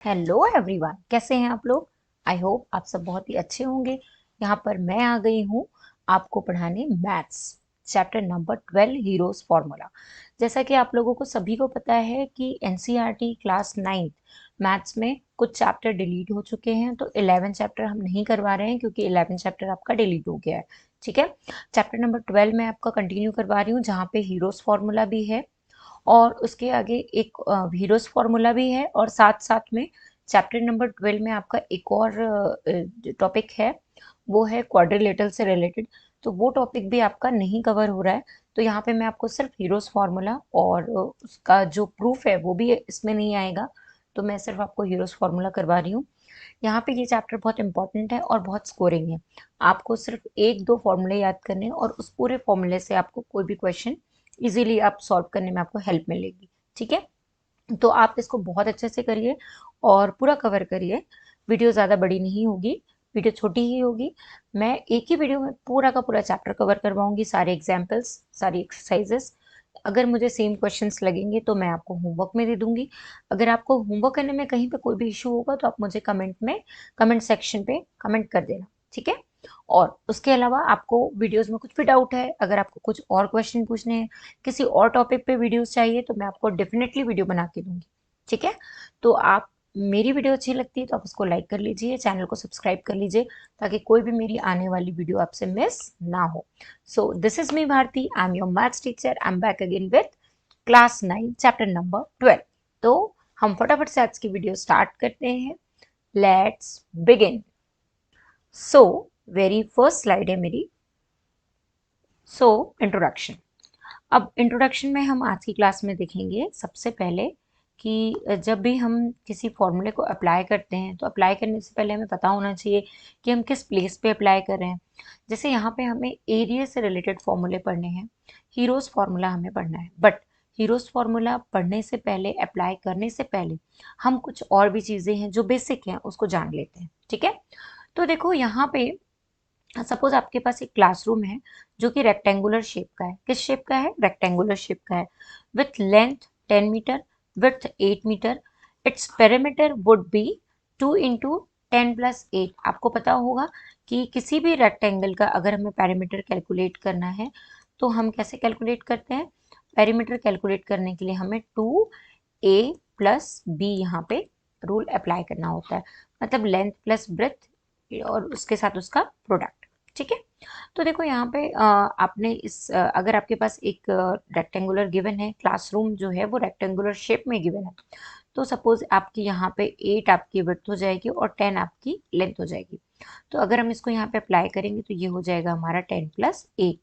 Hello everyone, कैसे हैं आप लोग। आई होप आप सब बहुत ही अच्छे होंगे। यहाँ पर मैं आ गई हूँ आपको पढ़ाने maths chapter number 12 heroes formula. जैसा कि आप लोगों को सभी को पता है कि एनसीईआरटी क्लास 9 मैथ्स में कुछ चैप्टर डिलीट हो चुके हैं, तो 11 चैप्टर हम नहीं करवा रहे हैं क्योंकि 11 चैप्टर आपका डिलीट हो गया है। ठीक है, चैप्टर नंबर 12 में आपका कंटिन्यू करवा रही हूँ, जहाँ पे हीरोज फॉर्मूला भी है और उसके आगे एक हीरोज फॉर्मूला भी है, और साथ साथ में चैप्टर नंबर 12 में आपका एक और टॉपिक है, वो है क्वाड्रिलेटरल से रिलेटेड। तो वो टॉपिक भी आपका नहीं कवर हो रहा है। तो यहाँ पे मैं आपको सिर्फ हीरोज फॉर्मूला और उसका जो प्रूफ है वो भी इसमें नहीं आएगा। तो मैं सिर्फ आपको हीरोज फॉर्मूला करवा रही हूँ। यहाँ पे ये चैप्टर बहुत इंपॉर्टेंट है और बहुत स्कोरिंग है। आपको सिर्फ एक दो फॉर्मूले याद करने हैं और उस पूरे फॉर्मूले से आपको कोई भी क्वेश्चन इजीली आप सॉल्व करने में आपको हेल्प मिलेगी। ठीक है, तो आप इसको बहुत अच्छे से करिए और पूरा कवर करिए। वीडियो ज़्यादा बड़ी नहीं होगी, वीडियो छोटी ही होगी। मैं एक ही वीडियो में पूरा का पूरा चैप्टर कवर करवाऊंगी, सारे एग्जाम्पल्स, सारी एक्सरसाइजेस। अगर मुझे सेम क्वेश्चंस लगेंगे तो मैं आपको होमवर्क में दे दूंगी। अगर आपको होमवर्क करने में कहीं पे कोई भी इशू होगा तो आप मुझे कमेंट सेक्शन पे कमेंट कर देना। ठीक है, और उसके अलावा आपको वीडियोस में कुछ भी डाउट है, अगर आपको कुछ और क्वेश्चन पूछने हैं, किसी और टॉपिक पे वीडियोस चाहिए, तो मैं आपको डेफिनेटली वीडियो बना के दूंगी। ठीक है, तो आप मेरी वीडियो अच्छी लगती है तो आप उसको लाइक कर लीजिए, चैनल को सब्सक्राइब कर लीजिए, ताकि कोई भी मेरी आने वाली वीडियो आपसे मिस ना हो। So this is me Bharti, I am your maths teacher. I am back again with class 9 chapter number 12। तो हम फटाफट से आज की वीडियो स्टार्ट करते हैं। Let's begin. So very first slide है मेरी। So introduction. अब इंट्रोडक्शन में हम आज की क्लास में देखेंगे सबसे पहले कि जब भी हम किसी फॉर्मूले को अप्लाई करते हैं तो अप्लाई करने से पहले हमें पता होना चाहिए कि हम किस प्लेस पे अप्लाई कर रहे हैं। जैसे यहाँ पे हमें एरिया से रिलेटेड फॉर्मूले पढ़ने हैं, हीरोज फार्मूला हमें पढ़ना है, बट हीरोज फार्मूला पढ़ने से पहले, अप्लाई करने से पहले हम कुछ और भी चीज़ें हैं जो बेसिक हैं उसको जान लेते हैं। ठीक है, तो देखो यहाँ पे सपोज आपके पास एक क्लासरूम है जो कि रेक्टेंगुलर शेप का है। किस शेप का है? रेक्टेंगुलर शेप का है। With length 10 metre, with 8 metre. It's perimeter would be 2 × 10 + 8। आपको पता होगा कि किसी भी रेक्टेंगल का अगर हमें पेरीमीटर कैलकुलेट करना है तो हम कैसे कैलकुलेट करते हैं? पेरीमीटर कैलकुलेट करने के लिए हमें 2a + b यहाँ पे रूल अप्लाई करना होता है, मतलब लेंथ प्लस ब्रेथ और उसके साथ उसका प्रोडक्ट। ठीक है, तो देखो यहाँ पे आपने अगर आपके पास एक रेक्टेंगुलर गिवन है, क्लासरूम जो है वो रेक्टेंगुलर शेप में गिवन है, तो सपोज आपकी यहाँ पे 8 आपकी विड्थ हो जाएगी और 10 आपकी लेंथ हो जाएगी। तो अगर हम इसको यहाँ पे अप्लाई करेंगे तो ये हो जाएगा हमारा 10 + 8,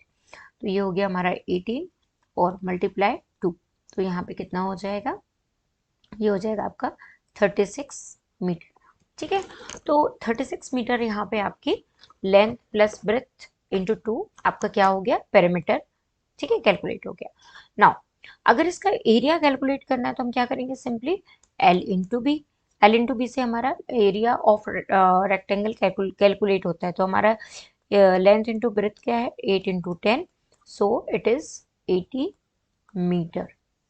तो ये हो गया हमारा 18 और मल्टीप्लाई 2। तो यहाँ पे कितना हो जाएगा? ये हो जाएगा आपका 36 मीटर। ठीक है, तो 36 मीटर यहाँ पे आपकी लेंथ प्लस ब्रेथ इंटू 2 आपका क्या हो गया? पेरीमीटर। ठीक है, कैलकुलेट हो गया। नाउ अगर इसका एरिया कैलकुलेट करना है तो हम क्या करेंगे? Simply L into B. L into B से हमारा एरिया ऑफ रेक्टेंगल कैलकुलेट होता है। तो हमारा लेंथ इंटू ब्रेथ क्या है? 8 × 10, सो इट इज 80 मीटर।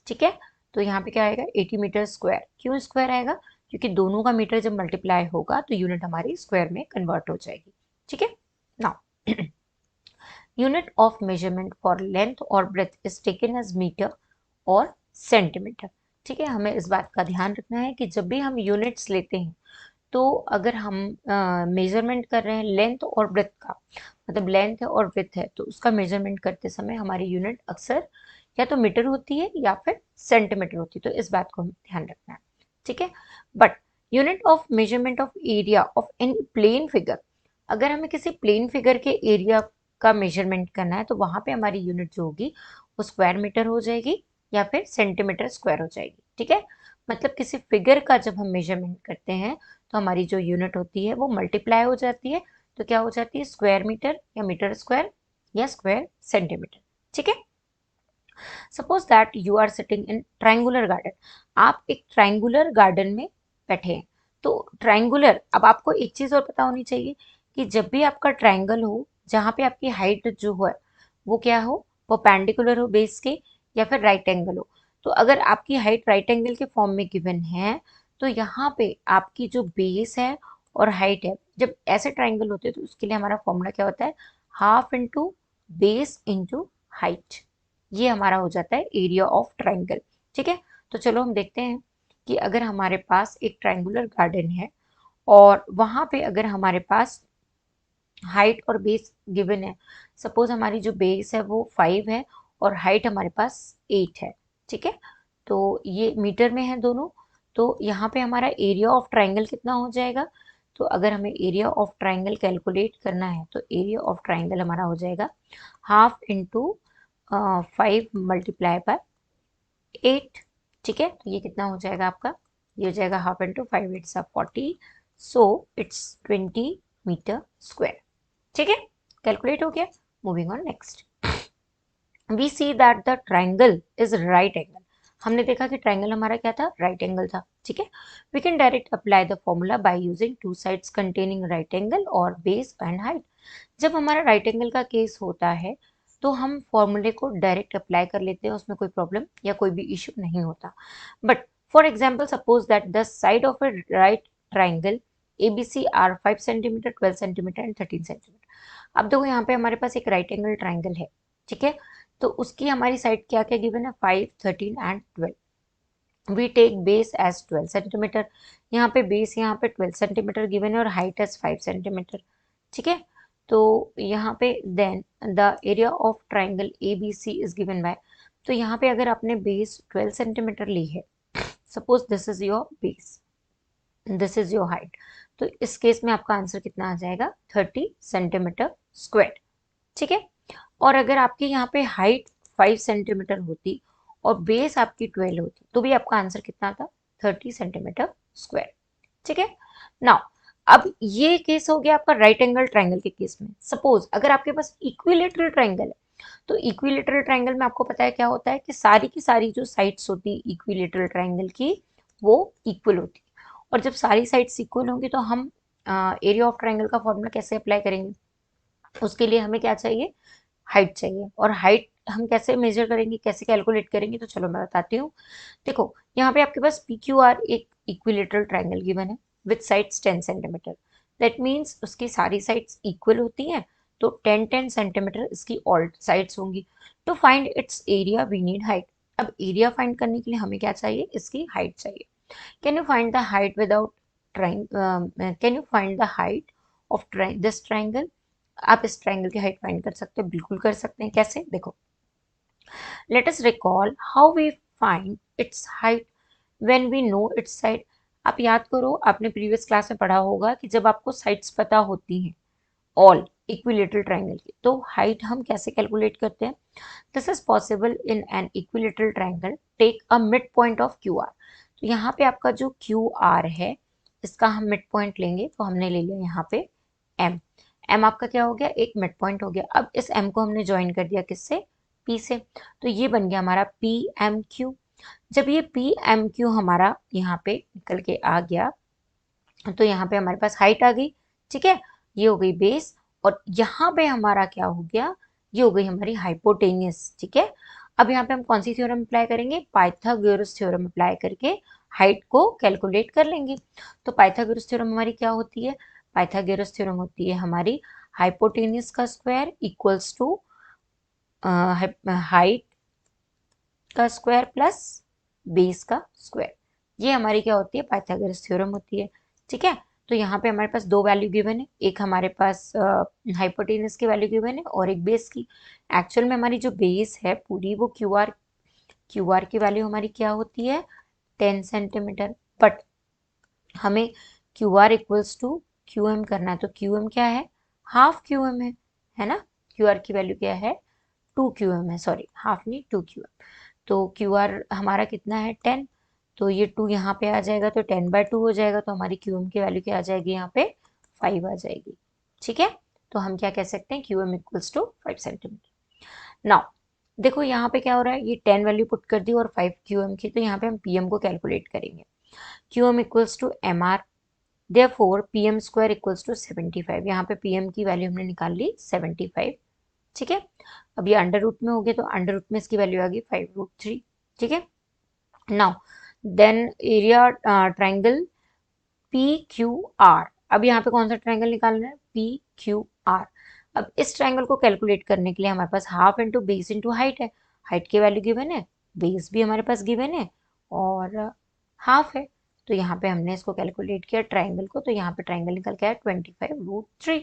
ठीक है, तो यहाँ पे क्या आएगा? 80 मीटर स्क्वायर। क्यों स्क्वायर आएगा? क्योंकि दोनों का मीटर जब मल्टीप्लाई होगा तो यूनिट हमारी स्क्वायर में कन्वर्ट हो जाएगी। ठीक है, now unit of measurement for length और breadth is taken as metre और सेंटीमीटर। ठीक है, हमें इस बात का ध्यान रखना है कि जब भी हम यूनिट्स लेते हैं तो अगर हम मेजरमेंट कर रहे हैं लेंथ और ब्रेथ का, मतलब लेंथ है और ब्रेथ है, तो उसका मेजरमेंट करते समय हमारी यूनिट अक्सर या तो मीटर होती है या फिर सेंटीमीटर होती है। तो इस बात को हमें ध्यान रखना है। ठीक है, but unit of measurement of area of any plane figure, अगर हमें किसी प्लेन फिगर के एरिया का मेजरमेंट करना है तो वहां पे हमारी यूनिट जो होगी वो स्क्वायर मीटर हो जाएगी या फिर सेंटीमीटर स्क्वायर हो जाएगी। ठीक है, मतलब किसी फिगर का जब हम मेजरमेंट करते हैं तो हमारी जो यूनिट होती है वो मल्टीप्लाई हो जाती है। तो क्या हो जाती है? स्क्वायर मीटर या मीटर स्क्वायर या स्क्वायर सेंटीमीटर। ठीक है, suppose that you are sitting in triangular garden. आप एक ट्राइंगुलर गार्डन में बैठे हैं। तो ट्राइंगुलर, अब आपको एक चीज और पता होनी चाहिए कि जब भी आपका ट्राइंगल हो जहाँ पे आपकी हाइट जो है वो क्या हो? परपेंडिकुलर हो बेस के, या फिर राइट एंगल हो। तो अगर आपकी हाइट राइट एंगल के फॉर्म में गिवन है तो यहाँ पे आपकी जो बेस है और हाइट है, जब ऐसे ट्राइंगल होते हैं तो उसके लिए हमारा फॉर्मूला क्या होता है, half into base into height. ये हमारा हो जाता है एरिया ऑफ ट्राइंगल। ठीक है, तो चलो हम देखते हैं कि अगर हमारे पास एक ट्राइंगुलर गार्डन है और वहां पे अगर हमारे पास हाइट और बेस गिवन है, सपोज हमारी जो बेस है वो 5 है और हाइट हमारे पास 8 है। ठीक है, तो ये मीटर में है दोनों। तो यहाँ पे हमारा एरिया ऑफ ट्राइंगल कितना हो जाएगा, तो अगर हमें एरिया ऑफ ट्राइंगल कैलकुलेट करना है तो एरिया ऑफ ट्राइंगल हमारा हो जाएगा हाफ इंटू 5 मल्टीप्लाई बाय 8। ठीक है, तो ये कितना हो जाएगा आपका, ये हो जाएगा half into 5 8 40, so it's 20 metre square. ठीक है, कैलकुलेट हो गया। Moving on next, we see that the triangle is right angle. हमने देखा कि ट्राइंगल हमारा क्या था, राइट एंगल था। ठीक है, we can direct apply the formula by using two sides containing right angle और बेस एंड हाइट। जब हमारा राइट एंगल का केस होता है तो हम फॉर्मूले को डायरेक्ट अप्लाई कर लेते हैं, उसमें कोई प्रॉब्लम या कोई भी इश्यू नहीं होता। But for example suppose that the side of a right triangle ABC are 5 centimetre 12 centimetre and 13 centimetre. अब देखो यहाँ पे हमारे पास एक राइट एंगल ट्राइंगल है। ठीक है, तो उसकी हमारी साइड क्या क्या गिवन है, 5 13 and 12। We take base as 12 centimetre, यहाँ पे बेस यहाँ पे 12 सेंटीमीटर गिवन है और हाइट एज 5 सेंटीमीटर। ठीक है, तो यहाँ पे then the area of triangle ABC is given by, तो यहाँ पे अगर आपने बेस 12 सेंटीमीटर ली है, suppose this is your base, this is your height, तो इस केस में आपका आंसर कितना आ जाएगा, 30 सेंटीमीटर स्क्वायर। ठीक है, और अगर आपकी यहाँ पे हाइट 5 सेंटीमीटर होती और बेस आपकी 12 होती तो भी आपका आंसर कितना था, 30 सेंटीमीटर स्क्वायर। ठीक है, नाउ अब ये केस हो गया आपका राइट एंगल ट्राइंगल के केस में। सपोज अगर आपके पास इक्विलेटरल ट्राइंगल है, तो इक्विलेटरल ट्राइंगल में आपको पता है क्या होता है कि सारी की सारी जो साइड्स होती है इक्विलेटरल ट्राइंगल की वो इक्वल होती है, और जब सारी साइड्स इक्वल होंगी तो हम एरिया ऑफ ट्राइंगल का फॉर्मूला कैसे अप्लाई करेंगे, उसके लिए हमें क्या चाहिए, हाइट चाहिए। और हाइट हम कैसे मेजर करेंगे, कैसे कैलकुलेट करेंगे, तो चलो मैं बताती हूँ। देखो यहाँ पे आपके पास PQR एक इक्विलेटरल ट्राइंगल गिवन है with sides 10 centimetre, that means उसकी सारी साइड्स इक्वल होती हैं, तो 10 सेंटीमीटर इसकी ऑल साइड्स होंगी। To find its area we need height. अब एरिया फाइंड करने के लिए हमें क्या चाहिए, इसकी हाइट चाहिए। Can you find the height without can you find the height of this triangle. आप इस ट्राइंगल की हाइट फाइंड कर सकते हो, बिल्कुल कर सकते हैं। कैसे, देखो, let us recall how we find its height when we know its side. आप याद करो, आपने प्रीवियस क्लास में पढ़ा होगा कि जब आपको साइड्स पता होती हैं ऑल इक्विलेटरल ट्राइंगल की, तो हाइट हम कैसे कैलकुलेट करते हैं। This is possible in an equilateral triangle, take a mid point of QR। तो यहाँ पे आपका जो QR है इसका हम मिड पॉइंट लेंगे, तो हमने ले लिया यहाँ पे M। M आपका क्या हो गया, एक मिड पॉइंट हो गया। अब इस M को हमने ज्वाइन कर दिया किससे, P से, तो ये बन गया हमारा PMQ। जब ये PMQ हमारा यहाँ पे निकल के आ गया तो यहाँ पे हमारे पास हाइट आ गई। ठीक है, ये हो गई बेस, और यहाँ पे हमारा क्या हो गया, ये हो गई हमारी हाइपोटेनियस। ठीक है, अब यहाँ पे हम कौन सी थ्योरम अप्लाई करेंगे, पाइथागोरस थ्योरम अप्लाई करके हाइट को कैलकुलेट कर लेंगे। तो पाइथागोरस थ्योरम हमारी क्या होती है, पाइथागोरस थ्योरम होती है हमारी हाइपोटेनियस का स्क्वायर इक्वल्स टू हाइट का स्क्वायर प्लस बेस का स्क्वायर। ये हमारी क्या होती है, पाइथागोरस थ्योरम होती है। ठीक है, तो यहाँ पे हमारे पास दो वैल्यू गिवन है, एक हमारे पास हाइपोटेनस की वैल्यू गिवन है और एक बेस की। एक्चुअल में हमारी जो बेस है पूरी वो क्यूआर की वैल्यू हमारी क्या होती है, 10 सेंटीमीटर। बट हमें QR इक्वल्स टू QM करना है, तो QM क्या है, हाफ QM है ना। QR की वैल्यू क्या है, 2QM है, सॉरी हाफ नहीं 2QM। तो QR हमारा कितना है, 10, तो ये 2 यहाँ पे आ जाएगा तो 10/2 हो जाएगा, तो हमारी QM की वैल्यू क्या आ जाएगी, यहाँ पे 5 आ जाएगी। ठीक है, तो हम क्या कह सकते हैं, QM equals to 5 centimetre. Now देखो यहाँ पे क्या हो रहा है, ये 10 वैल्यू पुट कर दी और 5 QM की, तो यहाँ पे हम PM को कैलकुलेट करेंगे। QM equals to MR, therefore PM square equals to 75। यहाँ पे PM की वैल्यू हमने निकाल ली 75। ठीक है, अब ये अंडर रूट में हो गया, तो अंडर रूट में इसकी वैल्यू आ गई 5√3। ठीक है, now then area triangle PQR। अब यहाँ पे कौन सा ट्राइंगल निकालना है? PQR। अब इस ट्राइंगल को कैलकुलेट करने के लिए हमारे पास half into base into height है। हाइट की वैल्यू गिवन है, बेस भी हमारे पास गिवन है और हाफ है। तो यहाँ पे हमने इसको कैलकुलेट किया ट्राइंगल को, तो यहाँ पे ट्राइंगल निकल के आया 25√3।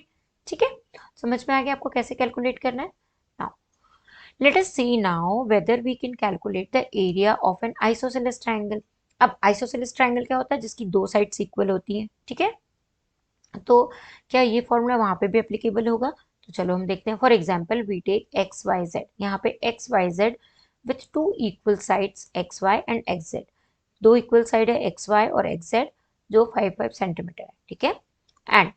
ठीक है, समझ में आ गया आपको कैसे कैलकुलेट करना है। Now let us see now whether we can calculate the area of an isosceles triangle. अब आइसोसेलेस ट्राइंगल क्या होता है? जिसकी दो साइड्स इक्वल होती हैं। ठीक है, तो क्या ये फॉर्मूला वहां पे भी एप्लीकेबल होगा? तो चलो हम देखते हैं। For example we take X Y Z. यहाँ पे X Y Z with two equal sides X Y and X Z. दो इक्वल साइड है एक्स वाई और एक्स जेड जो 5 सेंटीमीटर है। ठीक है, and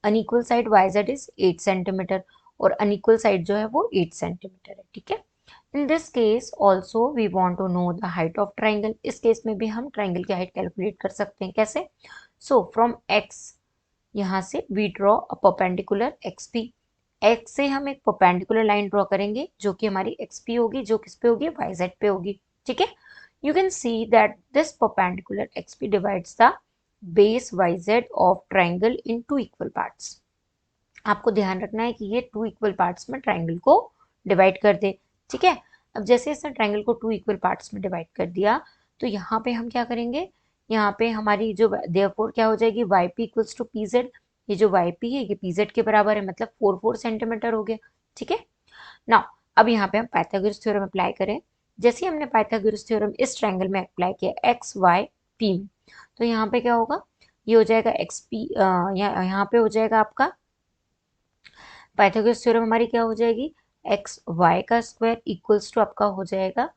unequal side Y Z is 8 centimetre और अनइक्वल साइड जो है वो 8 सेंटीमीटर है। ठीक है, in this case also we want to know the height of triangle. इस केस में भी हम ट्राइंगल की हाइट कैलकुलेट कर सकते हैं। कैसे? सो फ्रॉम एक्स, यहाँ से we draw a perpendicular XP. X से हम एक परपेंडिकुलर लाइन ड्रॉ करेंगे जो कि हमारी एक्सपी होगी, जो किस पे होगी? वाई जेड पे होगी। ठीक है, you can see that this perpendicular xp divides the base yz of triangle in two equal parts। आपको ध्यान रखना है कि ये टू इक्वल पार्ट्स में ट्राइंगल को डिवाइड कर दे। ठीक है, अब जैसे इसने ट्राइंगल को टू इक्वल पार्ट्स में डिवाइड कर दिया तो यहाँ पे हम क्या करेंगे? यहाँ पे हमारी जो देयरफॉर क्या हो जाएगी? Y P equals to P Z. ये जो वाई पी है ये पी जेड के बराबर है, मतलब 4 सेंटीमीटर हो गया। ठीक है, नाउ अब यहाँ पे हम पाइथागोरस थ्योरम अप्लाई करें। जैसे ही हमने पाइथागोरस थ्योरम इस ट्राइंगल में अप्लाई किया एक्स वाई पी में, तो यहाँ पे क्या होगा? ये हो जाएगा एक्स पी, यहाँ पे हो जाएगा आपका पाइथागोरस थ्योरम हमारी क्या हो जाएगी? एक्स वाई का स्क्वायर इक्वल्स टू आपका हो जाएगा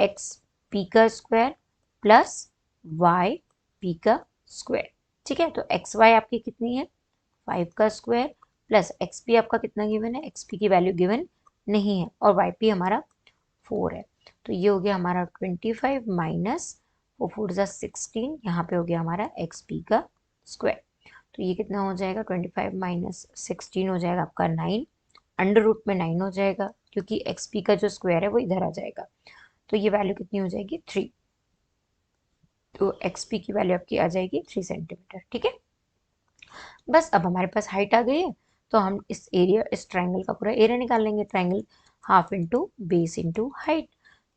एक्स पी का स्क्वायर प्लस वाई पी का स्क्वायर। ठीक है, तो एक्स वाई आपकी कितनी है? 5 का स्क्वायर प्लस एक्स पी आपका कितना गिवन है? एक्स पी की वैल्यू गिवन नहीं है और वाई पी हमारा 4 है। तो ये हो गया हमारा 25 माइनस 4 4 16। यहाँ पे हो गया हमारा एक्स पी का स्क्वायर। तो ये कितना हो जाएगा? 25 माइनस 16 हो जाएगा आपका 9। अंडर रूट में 9 हो जाएगा क्योंकि एक्स पी का जो स्क्वायर है वो इधर आ जाएगा। तो ये वैल्यू कितनी हो जाएगी? 3। तो एक्स पी की वैल्यू आपकी आ जाएगी 3 सेंटीमीटर। ठीक है, बस अब हमारे पास हाइट आ गई है तो हम इस एरिया, इस ट्राइंगल का पूरा एरिया निकाल लेंगे। Triangle half into base into height.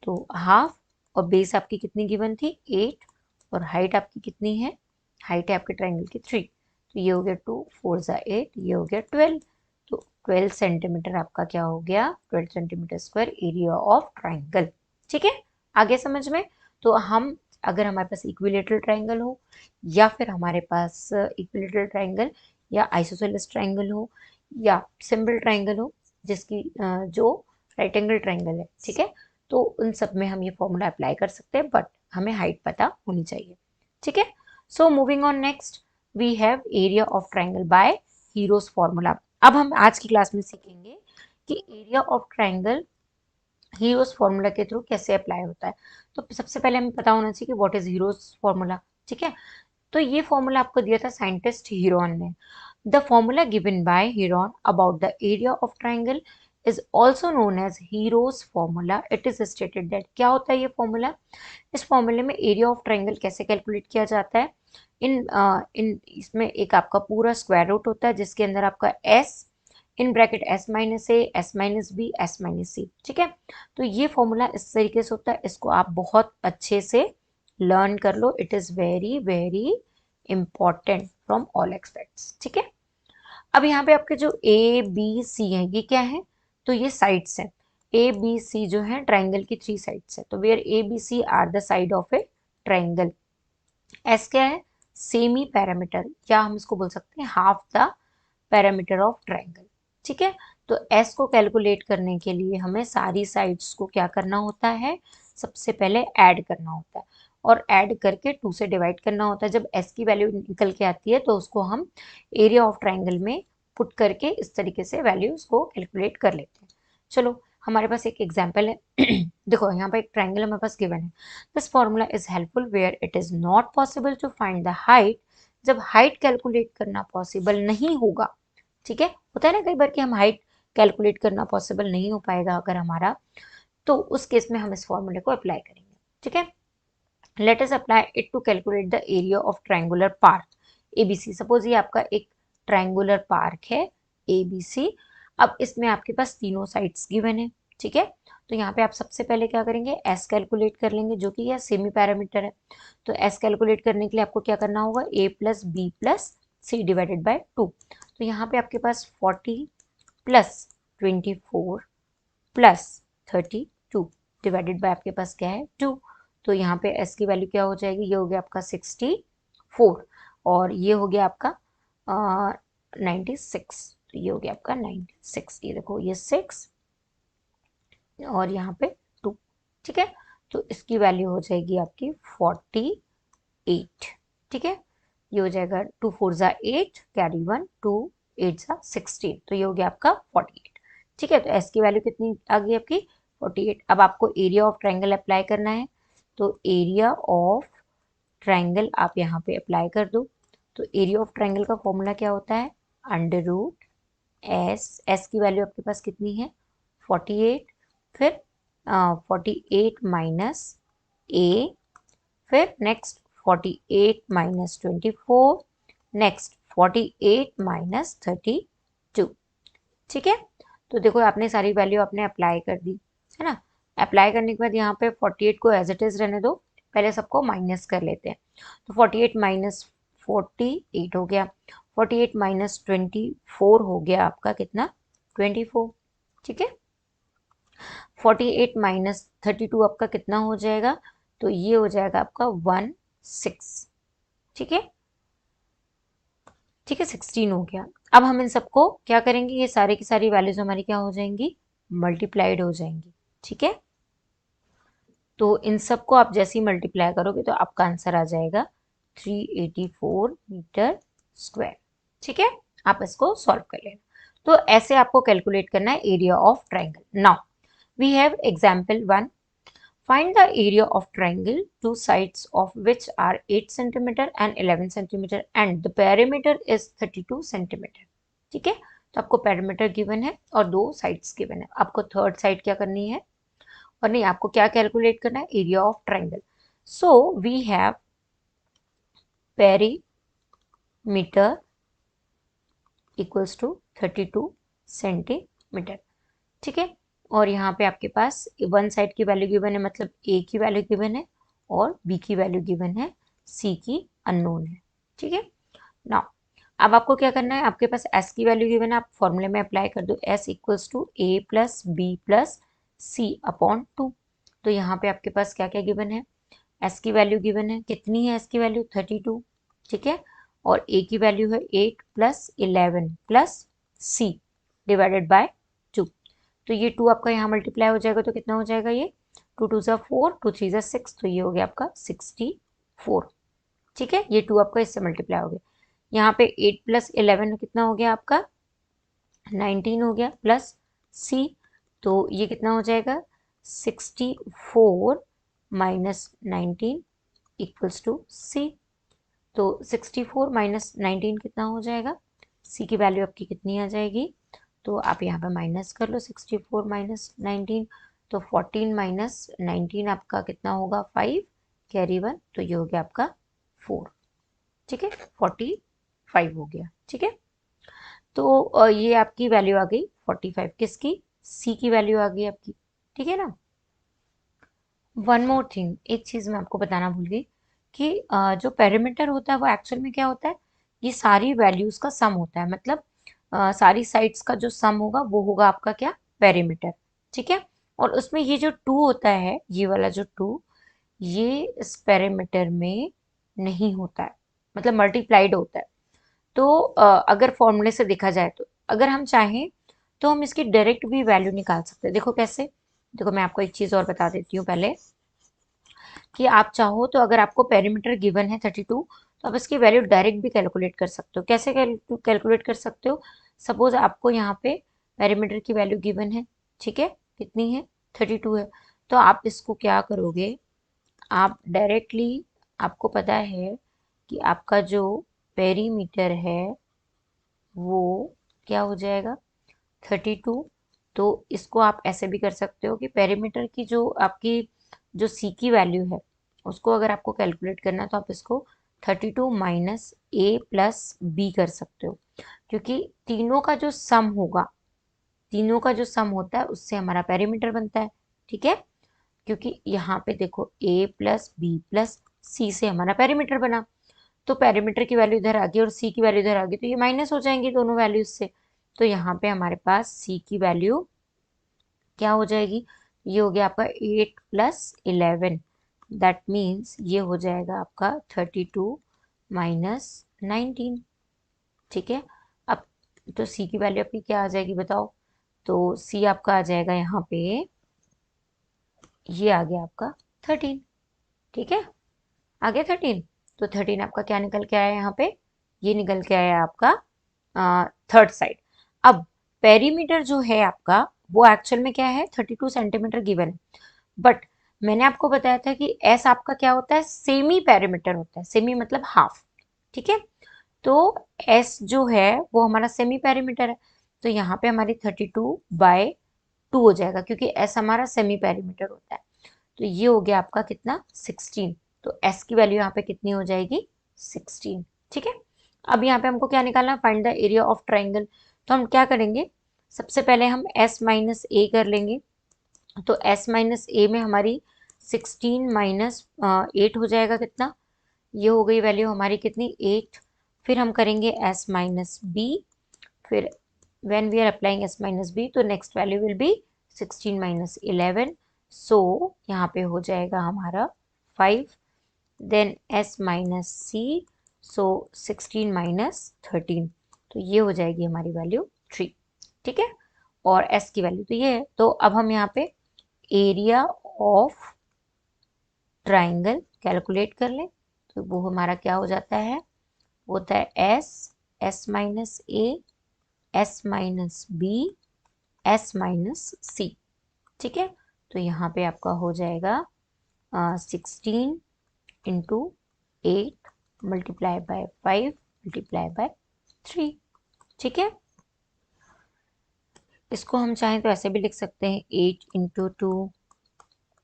तो हाफ और बेस आपकी कितनी गिवन थी? 8 और हाइट आपकी कितनी है? हाइट है आपके ट्राइंगल की 3। तो ये हो गया 2 4 ज़ा 8, ये हो गया 12। तो 12 सेंटीमीटर आपका क्या हो गया? 12 centimetre square area of triangle. ठीक है, आगे समझ में? तो हम अगर हमारे पास इक्विलेटरल ट्राइंगल हो या फिर हमारे पास इक्विलेटरल ट्राइंगल या आइसोसेलेस ट्राइंगल हो या सिंपल ट्राइंगल हो जिसकी जो राइट एंगल ट्राइंगल है, ठीक है, तो उन सब में हम ये फॉर्मूला अप्लाई कर सकते हैं, बट हमें हाइट पता होनी चाहिए। ठीक है, so moving on next we have area of triangle by Hero's formula. अब हम आज की क्लास में सीखेंगे कि area of triangle Hero's formula के थ्रू कैसे अप्लाई होता है। तो सबसे पहले हमें पता होना चाहिए कि व्हाट इज हीरोज फॉर्मूला। ठीक है, तो ये फॉर्मूला आपको दिया था साइंटिस्ट हीरोन ने। The formula given by Heron about the area of triangle is also known as Hero's formula. It is stated that, क्या होता है ये फॉर्मूला? इस फॉर्मूले में एरिया ऑफ ट्राइंगल कैसे कैलकुलेट किया जाता है? इन इसमें एक आपका पूरा स्क्वायर रूट होता है जिसके अंदर आपका S in bracket S minus A, S minus B, S minus C. ठीक है, तो ये फॉर्मूला इस तरीके से होता है, इसको आप बहुत अच्छे से लर्न कर लो। It is very very important from all aspects. ठीक है, अब यहाँ पे आपके जो ए बी सी है ये क्या है? तो ये साइड्स हैं। ए बी सी जो है ट्राइंगल की 3 साइड्स है, तो where A B C are the side of a triangle. S क्या है? सेमी पैरामीटर, या हम इसको बोल सकते हैं half the parameter of triangle. ठीक है, तो एस को कैलकुलेट करने के लिए हमें सारी साइड्स को क्या करना होता है? सबसे पहले ऐड करना होता है और ऐड करके 2 से डिवाइड करना होता है। जब एस की वैल्यू निकल के आती है तो उसको हम एरिया ऑफ ट्राइंगल में पुट करके इस तरीके से वैल्यूज को कैलकुलेट कर लेते हैं। चलो हमारे पास एक एग्जाम्पल है। देखो यहाँ पर एक ट्राइंगल हमारे पास गिवन है। This formula is helpful where it is not possible to find the height. जब हाइट कैलकुलेट करना पॉसिबल नहीं होगा, ठीक है, होता है ना कई बार कि हम हाइट कैलकुलेट करना पॉसिबल नहीं हो पाएगा अगर हमारा, तो उस केस में हम इस फॉर्मूले को अप्लाई करेंगे। ठीक है, let us apply it to calculate the area of triangular park ABC. Suppose ये आपका एक ट्रायंगुलर पार्क है एबीसी। अब इसमें आपके पास तीनों साइड्स गिवन है, ठीक है। तो यहाँ पे आप सबसे पहले क्या करेंगे, एस कैलकुलेट कर लेंगे, जो कि यह सेमी पैरामीटर है। तो एस कैलकुलेट करने के लिए आपको क्या करना होगा, A plus B plus C divided by 2। तो यहाँ पे आपके पास 40 प्लस 24 प्लस 32 डिवाइडेड बाय आपके पास क्या है 2। तो यहाँ पे एस की वैल्यू क्या हो जाएगी, ये हो गया आपका 64 और ये हो गया आपका 96। तो ये हो गया आपका 96, ये देखो ये 6 और यहाँ पे 2, ठीक है। तो इसकी वैल्यू हो जाएगी आपकी 48, ठीक है। ये हो जाएगा 2 4 जा 8 कैरी 1 2 8 जा 16। तो ये हो गया आपका 48, ठीक है। तो एस की वैल्यू कितनी आ गई आपकी 48। अब आपको एरिया ऑफ ट्रायंगल अप्लाई करना है। तो एरिया ऑफ ट्रायंगल आप यहाँ पे अप्लाई कर दो। तो एरिया ऑफ ट्रायंगल का फॉर्मूला क्या होता है, अंडर रूट एस की वैल्यू आपके पास कितनी है 48, फिर 48 माइनस ए, फिर नेक्स्ट 48 माइनस 24, नेक्स्ट 48 माइनस 32, ठीक है। तो देखो आपने सारी वैल्यू आपने अप्लाई कर दी है ना। अप्लाई करने के बाद यहाँ पे 48 को एज इट इज रहने दो, पहले सबको माइनस कर लेते हैं। तो 48 माइनस 48 हो गया, 48 माइनस 24 हो गया आपका कितना 24, ठीक है। 48 माइनस 32 आपका कितना हो जाएगा, तो ये हो जाएगा आपका 16, ठीक है, ठीक है 16 हो गया। अब हम इन सबको क्या करेंगे, ये सारे की सारी वैल्यूज हमारी क्या हो जाएंगी, मल्टीप्लाइड हो जाएंगी, ठीक है। तो इन सबको आप जैसे ही मल्टीप्लाई करोगे तो आपका आंसर आ जाएगा 384 मीटर स्क्वायर, ठीक है। आप इसको सॉल्व कर लेना। तो ऐसे आपको कैलकुलेट करना है area of triangle. Now we have example 1। Find the area of triangle, two sides of which are 8 cm and 11 cm and the perimeter is 32 cm, ठीक है। तो आपको perimeter given है और दो sides given है। आपको थर्ड साइड क्या करनी है, और नहीं आपको क्या कैलकुलेट करना है, area of triangle. So we have perimeter equals to 32 centimetre, ठीक है। और यहाँ पे आपके पास वन साइड की वैल्यू गिवन है, मतलब ए की वैल्यू गिवन है और बी की वैल्यू गिवन है, सी की अननोन है, ठीक है। नाउ अब आपको क्या करना है, आपके पास एस की वैल्यू गिवन है, आप फॉर्मूले में अप्लाई कर दो, s equals to a plus B plus c upon 2। तो यहाँ पे आपके पास क्या क्या गिवन है, एस की वैल्यू गिवन है, कितनी है एस की वैल्यू 32, ठीक है। और ए की वैल्यू है 8 plus 11 plus C divided by 2। तो ये 2 आपका यहाँ मल्टीप्लाई हो जाएगा तो कितना हो जाएगा, ये 2 2 ज़ा 4 2 3 ज़ा 6, तो ये हो गया आपका 64, ठीक है। ये 2 आपका इससे मल्टीप्लाई हो गया। यहाँ पे 8 प्लस 11 कितना हो गया आपका 19 हो गया, प्लस सी, तो ये कितना हो जाएगा 64 माइनस 19 इक्वल्स टू सी। तो 64 माइनस 19 कितना हो जाएगा, सी की वैल्यू आपकी कितनी आ जाएगी, तो आप यहाँ पे माइनस कर लो 64 माइनस 19। तो 14 माइनस 19 आपका कितना होगा 5 कैरी 1, तो ये हो गया आपका 4, ठीक है 45 हो गया, ठीक है। तो ये आपकी वैल्यू आ गई 45, किसकी, सी की वैल्यू आ गई आपकी, ठीक है ना। वन मोर थिंग, एक चीज़ मैं आपको बताना भूल गई कि जो पेरीमीटर होता है वो एक्चुअल में क्या होता है, ये सारी वैल्यूज का सम होता है, मतलब सारी साइड्स का जो सम होगा वो होगा आपका क्या पेरीमीटर, ठीक है। और उसमें ये जो 2 होता है, ये वाला जो 2, ये इस पेरीमीटर में नहीं होता है, मतलब मल्टीप्लाइड होता है। तो अगर फॉर्मूले से देखा जाए तो अगर हम चाहें तो हम इसकी डायरेक्ट भी वैल्यू निकाल सकते हैं। देखो कैसे, देखो मैं आपको एक चीज़ और बता देती हूँ पहले, कि आप चाहो तो अगर आपको पेरीमीटर गिवन है 32, तो आप इसकी वैल्यू डायरेक्ट भी कैलकुलेट कर सकते हो। कैसे कैलकुलेट कर सकते हो, सपोज आपको यहाँ पे पेरीमीटर की वैल्यू गिवन है, ठीक है, कितनी है 32 है। तो आप इसको क्या करोगे, आप डायरेक्टली, आपको पता है कि आपका जो पेरीमीटर है वो क्या हो जाएगा 32। तो इसको आप ऐसे भी कर सकते हो कि पेरीमीटर की जो आपकी जो सी की वैल्यू है उसको अगर आपको कैलकुलेट करना है तो आप इसको 32 माइनस ए प्लस बी कर सकते हो, क्योंकि तीनों का जो सम होगा, तीनों का जो सम होता है उससे हमारा पेरीमीटर बनता है। ठीक है, क्योंकि यहाँ पे देखो ए प्लस बी प्लस सी से हमारा पेरीमीटर बना, तो पेरीमीटर की वैल्यू इधर आ गई और सी की वैल्यू इधर आ गई, तो ये माइनस हो जाएंगी दोनों वैल्यूज से। तो यहाँ पे हमारे पास सी की वैल्यू क्या हो जाएगी, ये हो गया आपका 8 + 11, दैट मीन्स ये हो जाएगा आपका 32 माइनस 19। ठीक है, अब तो सी की वैल्यू आपकी क्या आ जाएगी बताओ, तो सी आपका आ जाएगा यहाँ पे, ये आ गया आपका 13। ठीक है, आ गया 13, तो 13 आपका क्या निकल के आया यहाँ पे, ये निकल के आया आपका थर्ड साइड। अब पेरीमीटर जो है आपका वो एक्चुअल में क्या है, 32 सेंटीमीटर गिवन है, बट मैंने आपको बताया था कि एस आपका क्या होता है, सेमी पेरीमीटर होता है, सेमी मतलब हाफ। ठीक है, तो एस जो है वो हमारा सेमी पेरीमीटर है, तो यहाँ पे हमारी 32/2 हो जाएगा, क्योंकि एस हमारा सेमी पेरीमीटर होता है। तो ये हो गया आपका कितना, 16। तो एस की वैल्यू यहाँ पे कितनी हो जाएगी, 16। ठीक है, अब यहाँ पे हमको क्या निकालना है, find the area of triangle. तो हम क्या करेंगे, सबसे पहले हम एस माइनस ए कर लेंगे। तो एस माइनस ए में हमारी 16 माइनस 8 हो जाएगा कितना, ये हो गई वैल्यू हमारी कितनी, 8। फिर हम करेंगे एस माइनस बी, फिर when we are applying s minus b तो next value will be 16 minus 11, so यहाँ पे हो जाएगा हमारा 5, then s minus c, so 16 minus 13, तो ये हो जाएगी हमारी वैल्यू 3। ठीक है, और s की वैल्यू तो ये है। तो अब हम यहाँ पे एरिया ऑफ ट्राइंगल कैलकुलेट कर लें, तो वो हमारा क्या हो जाता है, होता है S minus A, S minus B, S minus C. ठीक है, तो यहाँ पे आपका हो जाएगा 16 into 8 multiply by 5 multiply by 3। ठीक है, इसको हम चाहें तो ऐसे भी लिख सकते हैं, 8 इंटू 2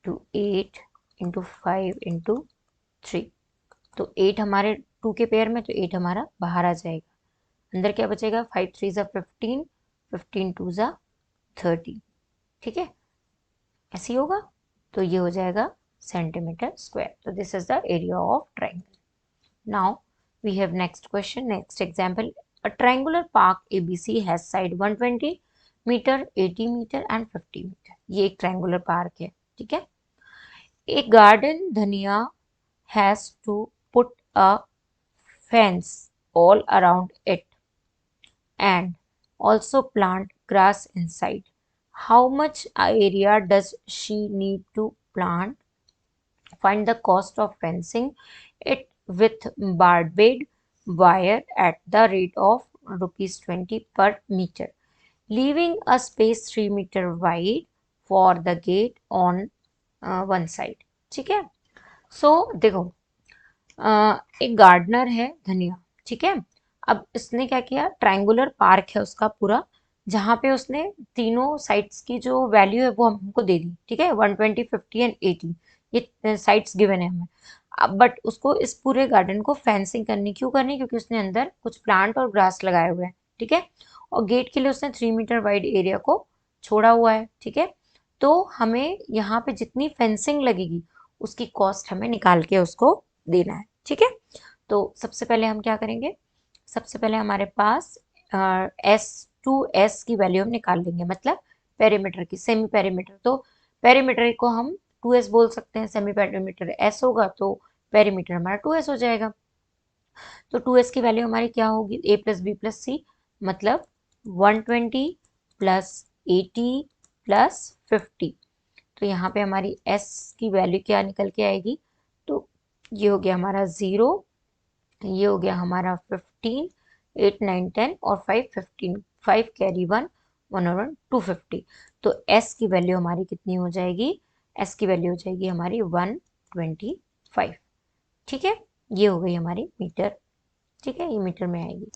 टू 8 इंटू 5 इंटू 3। तो 8 हमारे 2 के पेयर में, तो 8 हमारा बाहर आ जाएगा, अंदर क्या बचेगा, 5 3 ज़ा 15, 15 2 ज़ा 30। ठीक है, ऐसे ही होगा, तो ये हो जाएगा सेंटीमीटर स्क्वायर। तो this is the area of triangle. Now we have next question, next example. A triangular park ABC has side 120 metre, 80 metre and 50 metre. ये एक ट्रायंगुलर पार्क है। ठीक है, a garden Dhania has to put a fence all around it and also plant grass inside. How much area does she need to plant? Find the cost of fencing it with barbed wire at the rate of ₹20 per meter, leaving a space 3 meter wide for the gate on one side. ठीक है, सो देखो, एक gardener है धनिया। ठीक है, अब इसने क्या किया, ट्रायंगुलर पार्क है उसका पूरा, जहाँ पे उसने तीनों साइड्स की जो वैल्यू है वो हमको दे दी। ठीक है, 120 50 एंड 80 ये साइड्स गिवन है हमें। अब बट उसको इस पूरे गार्डन को फेंसिंग करनी, क्यों करनी, क्योंकि उसने अंदर कुछ प्लांट और ग्रास लगाए हुए हैं। ठीक है, और गेट के लिए उसने 3 मीटर वाइड एरिया को छोड़ा हुआ है। ठीक है, तो हमें यहाँ पे जितनी फेंसिंग लगेगी उसकी कॉस्ट हमें निकाल के उसको देना है। ठीक है, तो सबसे पहले हम क्या करेंगे, सबसे पहले हमारे पास S की वैल्यू हम निकाल लेंगे, मतलब पेरीमीटर की, सेमी पेरीमीटर। तो पेरीमीटर को हम 2S बोल सकते हैं, सेमी पेरीमीटर S होगा तो पेरीमीटर हमारा 2S हो जाएगा। तो 2S की वैल्यू हमारी क्या होगी, A प्लस बी प्लस सी, मतलब 120 प्लस 80 प्लस 50। तो यहाँ पे हमारी S की वैल्यू क्या निकल के आएगी, तो ये हो गया हमारा 0, ये हो गया हमारा 15, 8 9 10 और 5 15, 5 कैरी 1 1 और 1 250। तो S की वैल्यू हमारी कितनी हो जाएगी, S की वैल्यू हो जाएगी हमारी 125। ठीक है, ये हो गई हमारी मीटर। ठीक है, ये मीटर में आएगी।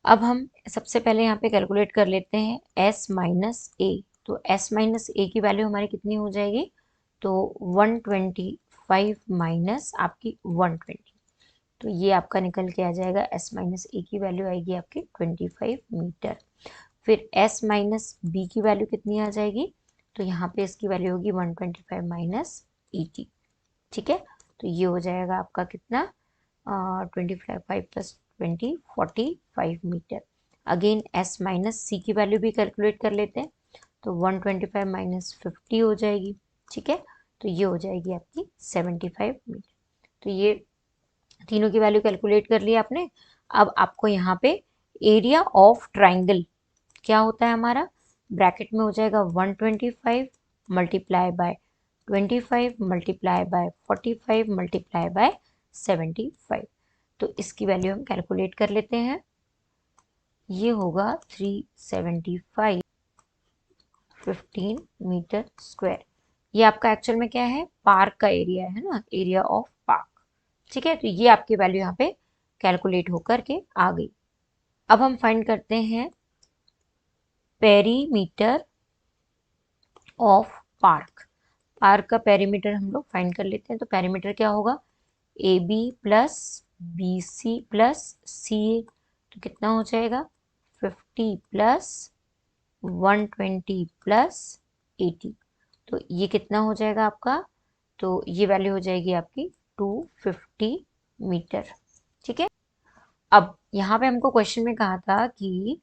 अब हम सबसे पहले यहाँ पे कैलकुलेट कर लेते हैं S माइनस ए। तो S माइनस ए की वैल्यू हमारी कितनी हो जाएगी, तो 125 माइनस आपकी 120, तो ये आपका निकल के आ जाएगा एस माइनस ए की वैल्यू आएगी आपकी 25 मीटर। फिर एस माइनस बी की वैल्यू कितनी आ जाएगी, तो यहाँ पे इसकी वैल्यू होगी 125 माइनस 80। ठीक है, तो ये हो जाएगा आपका कितना 25 plus 20 45 metre. Again S minus C की वैल्यू भी कैलकुलेट कर लेते हैं, तो 125 माइनस 50 हो जाएगी। ठीक है, तो ये हो जाएगी आपकी 75 मीटर। तो ये तीनों की वैल्यू कैलकुलेट कर ली आपने। अब आपको यहाँ पे एरिया ऑफ ट्राइंगल क्या होता है हमारा, ब्रैकेट में हो जाएगा 125 multiply by 25 multiply by 45 multiply by 75। तो इसकी वैल्यू हम कैलकुलेट कर लेते हैं। ये होगा 375 15 मीटर स्क्वायर। ये आपका एक्चुअल में क्या है, पार्क का एरिया है ना, एरिया ऑफ पार्क। ठीक है, तो ये आपकी वैल्यू यहाँ पे कैलकुलेट होकर के आ गई। अब हम फाइंड करते हैं पेरीमीटर ऑफ पार्क। पार्क का पेरीमीटर हम लोग फाइंड कर लेते हैं। तो पेरीमीटर क्या होगा, A B plus B C plus C A, तो कितना हो जाएगा 50 प्लस 120 प्लस 80, तो ये कितना हो जाएगा आपका, तो ये वैल्यू हो जाएगी आपकी 250 मीटर। ठीक है, अब यहाँ पे हमको क्वेश्चन में कहा था कि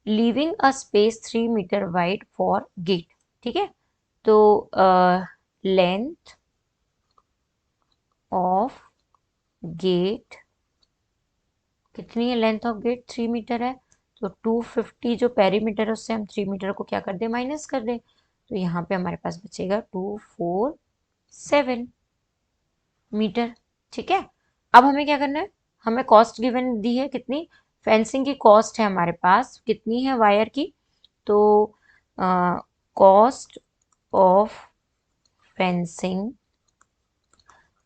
leaving a space 3 metre wide for gate. ठीक है, तो लेंथ ऑफ गेट कितनी है, लेंथ ऑफ गेट 3 मीटर है, तो 250 जो पेरीमीटर है उससे हम 3 मीटर को क्या कर दे, माइनस कर दे, तो यहाँ पे हमारे पास बचेगा 247 मीटर। ठीक है, अब हमें क्या करना है, हमें कॉस्ट गिवन दी है कितनी, फेंसिंग की कॉस्ट है हमारे पास कितनी है वायर की, तो कॉस्ट ऑफ फेंसिंग,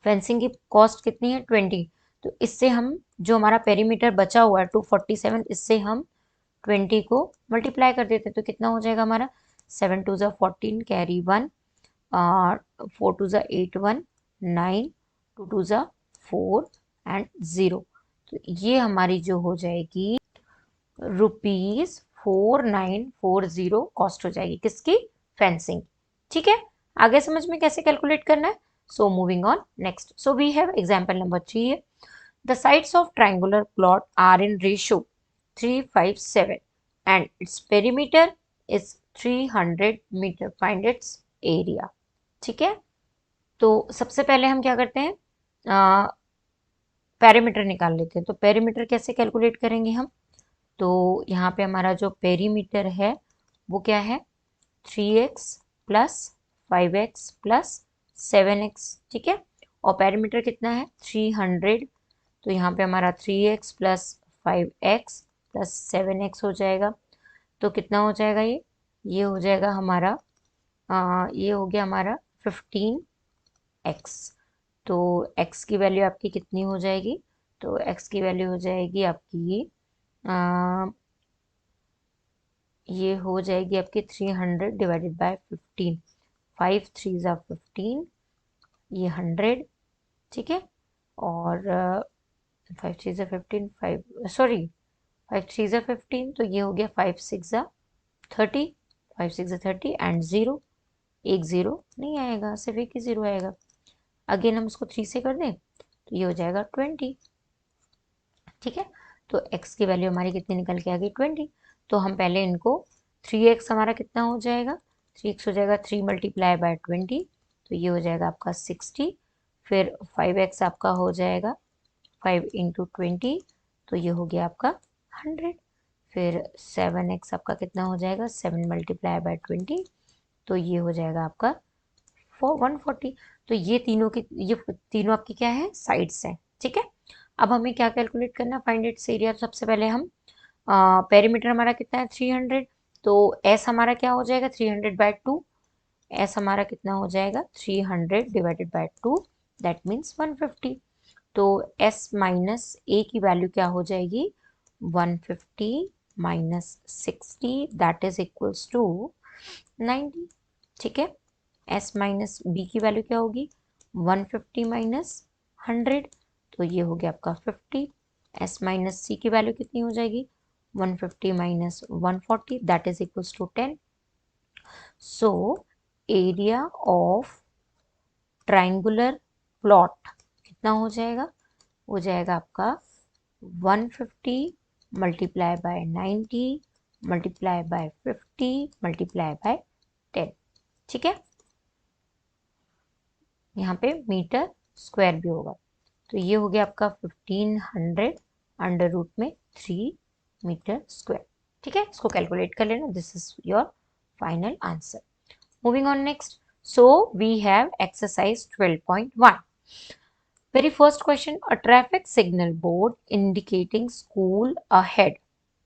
फेंसिंग की कॉस्ट कितनी है 20, तो इससे हम जो हमारा पेरीमीटर बचा हुआ है 247, इससे हम 20 को मल्टीप्लाई कर देते हैं, तो कितना हो जाएगा हमारा 7 2 ज़ा 14 कैरी 1 और 4 2 ज़ा 8 1 9 2 2 ज़ा 4 एंड 0, तो ये हमारी जो हो जाएगी ₹4940 कॉस्ट हो जाएगी किसकी, फेंसिंग। ठीक है, आगे समझ में कैसे कैलकुलेट करना है। So moving on next, so we have example number 3 है, the sides of triangular plot are in ratio 357 and its perimeter is 300 metre, find its area. ठीक है, तो सबसे पहले हम क्या करते हैं, पेरीमीटर निकाल लेते हैं। तो पेरीमीटर कैसे कैलकुलेट करेंगे हम, तो यहाँ पे हमारा जो पेरीमीटर है वो क्या है 3x plus 5x plus 7x। ठीक है, और पेरीमीटर कितना है 300, तो यहाँ पे हमारा 3x plus 5x plus 7x हो जाएगा, तो कितना हो जाएगा ये हो जाएगा हमारा ये हो गया हमारा 15x। तो x की वैल्यू आपकी कितनी हो जाएगी, तो x की वैल्यू हो जाएगी आपकी ये हो जाएगी आपकी 300 डिवाइडेड बाय 15, 5 3 ज़ा 15, ये 100। ठीक है, और 5 3 ज़ा 15 5 सॉरी 5 3 ज़ा 15, तो ये हो गया 5 6 ज़ा 30, 5 6 ज़ा 30 एंड 0, एक 0 नहीं आएगा, सिर्फ एक ही 0 आएगा। अगेन हम उसको 3 से कर दें तो ये हो जाएगा 20। ठीक है, तो x की वैल्यू हमारी कितनी निकल के आ गई 20। तो हम पहले इनको 3x हमारा कितना हो जाएगा, 3x हो जाएगा 3 मल्टीप्लाई बाय 20, तो ये हो जाएगा आपका 60। फिर 5x आपका हो जाएगा 5 इंटू 20, तो ये हो गया आपका 100। फिर 7x आपका कितना हो जाएगा 7 मल्टीप्लाई बाय 20, तो ये हो जाएगा आपका 140। तो ये तीनों आपकी क्या है, साइड्स हैं। ठीक है, अब हमें क्या कैलकुलेट करना, फाइंड इट्स एरिया। सबसे पहले हम पेरीमीटर हमारा कितना है 300, तो एस हमारा क्या हो जाएगा 300 बाय 2, एस हमारा कितना हो जाएगा 300 डिवाइडेड बाय 2, दैट मीन्स 150। तो एस माइनस ए की वैल्यू क्या हो जाएगी 150 minus 60, that is equals to 90। ठीक है, s माइनस बी की वैल्यू क्या होगी 150 माइनस 100, तो ये हो गया आपका 50। s माइनस सी की वैल्यू कितनी हो जाएगी 150 minus 140 that is equals to 10। So area of triangular plot कितना हो जाएगा, हो जाएगा आपका 150 multiply by 90 multiply by 50 multiply by 10। ठीक है, यहाँ पे मीटर स्क्वायर भी होगा, तो ये हो गया आपका 1500 अंडर रूट में 3 मीटर स्क्वायर। ठीक है, इसको कैलकुलेट कर लेना, this is your final answer. Moving on next, so we have exercise 12.1। Very first question, a traffic signal board indicating school ahead.